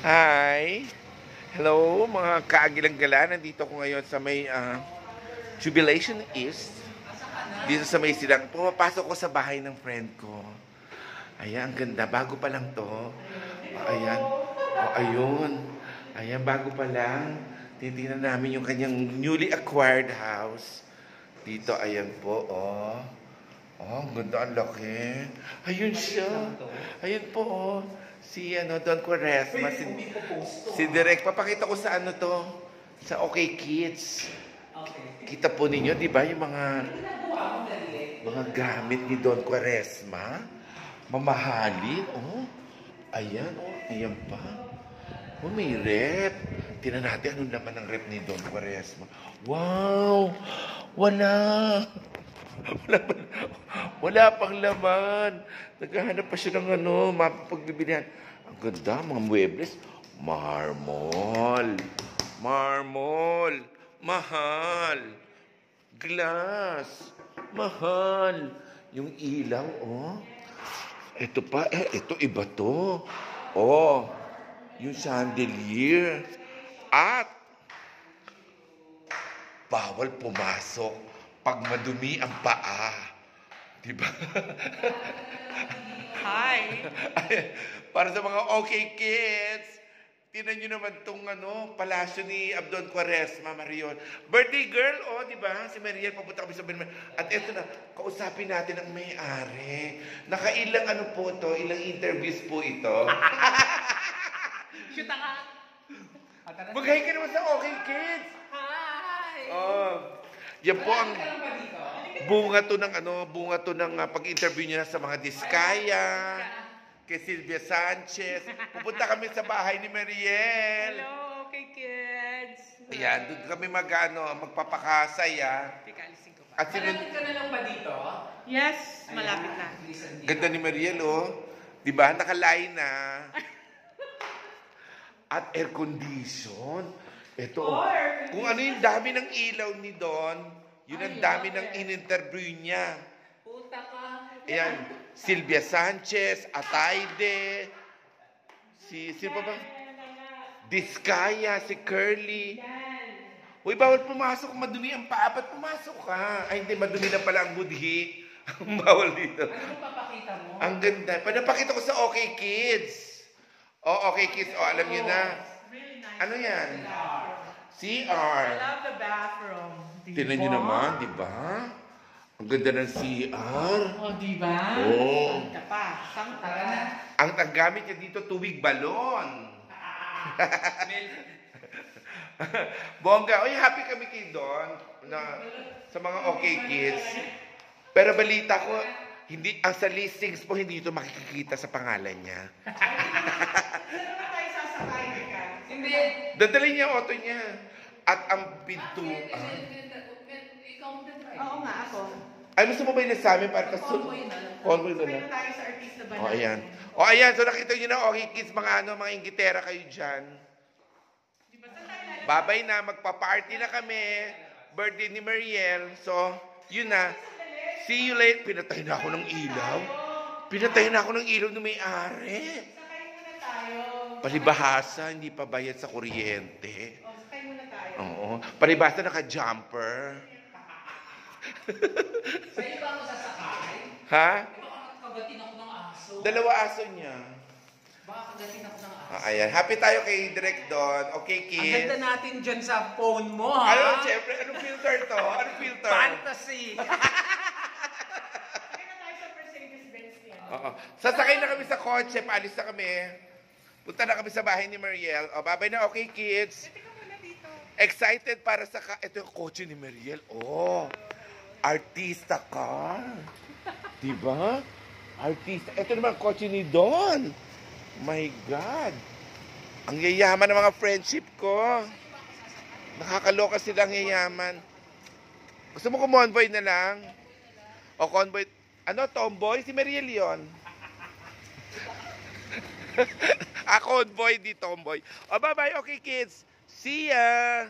Hi! Hello mga kaagilang-gala. Nandito ko ngayon sa may Jubilation East. Dito sa may silang. Pumapasok ko sa bahay ng friend ko. Ayan, ang ganda. Bago pa lang to. Ayan. O, ayun. Ayan, bago pa lang. Titingnan namin yung kanyang newly acquired house. Dito, ayan po. Oh, ang ganda, ang laki. Ayun siya. Ayun po, oh. Si Don Quaresma, si Direk. Papakita ko sa to, sa OK Kids. Kita po ninyo, di ba, yung mga gamit ni Don Quaresma. Mamahalin, oh. Ayan, oh, ayan pa. Oh, may rep. Tingnan natin ano naman ang rep ni Don Quaresma. Wow! Wala pang laman. Naghahanap pa siya ng mapagbibilihan. Ang ganda, mga muebles. Marmol. Mahal. Glass. Mahal. Yung ilaw, oh. Ito pa, ito iba to. Oh, yung chandelier. At bawal pumasok pag madumi ang paa. Diba? Hi! Para sa mga OK Kids, tinan nyo naman itong palasyo ni Abdon Quaresma, Marion. Birthday girl, oh, di ba? Si Mariel, papunta kami sa Birthday. At eto na, kausapin natin ang may-ari. Nakailang po to, ilang interviews po ito. Shoot nga! Mag-hi ka naman sa OK Kids! Hi! Oh, yan po ang bunga to ng pag-interview niya sa mga Diskaya, kay Sylvia Sanchez. Pupunta kami sa bahay ni Mariel. Hello, OK Kids! Ayan, doon kami magpapakasaya. Teka, alisin ko pa. At Malapit ka na lang ba dito? Yes, malapit na. ganda ni Mariel, oh. Di ba? Nakalay na. At air condition. Ito, kung ano yung dami ng ilaw ni Don, yun ang dami ng in-interview niya. Puta ka. Ayan, Sylvia Sanchez, Atayde, sino pa ba? Diskaya, si Curly. Uy, bawal pumasok, madumi ang paa. Ba't pumasok ka? Ay, hindi, madumi na pala ang budhi. Bawal dito. Ano papakita mo? Ang ganda. Panapakita ko sa OK Kids. Oh, OK Kids. Oh, alam niyo na. Really nice. Ano yan? I CR. love the bathroom. Tingnan niyo naman, di ba? Ang ganda ng CR. Oh, di ba? Oh. Sangka pa. Sangka na. Ang gamit niya dito, tubig balon. Bongga. Oy, happy kami kay Don na sa mga OK Kids. Pero balita ko, hindi ang sa listings po hindi ito makikita sa pangalan niya. Saan na tayo sasakay ka? Hindi. Dadalhin niya ang auto niya. At ang pintuan. Ikaw mo na-try. Oo nga, ako. Ay, gusto mo ba yun sa amin para Convoy na lang. Convoy na Sabay lang. na tayo sa artista ba O, ayan. O, ayan. So, nakita nyo na, OK Kids, mga ingitera kayo dyan. Di ba saan tayo lalabas? Babay na, magpa-party na kami. Birthday ni Mariel. So, yun na. See you later. Pinatay na ako ng ilaw. Pinatay na ako ng ilaw na may-ari. Sakay muna tayo. Palibahasa, hindi pa bayad sa kuryente. Oh, sakay muna tayo. Oo. Palibhasa, naka-jumper. Sa iyo ba ako sasakay? Ha? Baka kagatin ako ng aso. Dalawa aso niya. Baka kagatin ako ng aso. Ayan. Happy tayo kay Direk Don. Okay, Ang kids? ganda natin dyan sa phone mo, ha? Ano, syempre, anong filter to? Anong filter? Fantasy! Sakay na tayo sa Mercedes-Benz niya. Oo. Sasakay na kami sa kotse, paalis na kami. Punta na kami sa bahay ni Mariel. O, babay na, okay, kids? Teka muna dito. Excited para sa ito yung kotse ni Mariel. Oh, artista ka. Diba? Artista. Ito naman ang kotse ni Don. My God. Ang yayaman ng mga friendship ko. Nakakaloka silang yayaman. Gusto mo kumonvoy na lang? O convoy. Ano, tomboy? Si Mariel yun. Convoy di tomboy. O, bye-bye. Okay, kids. See ya!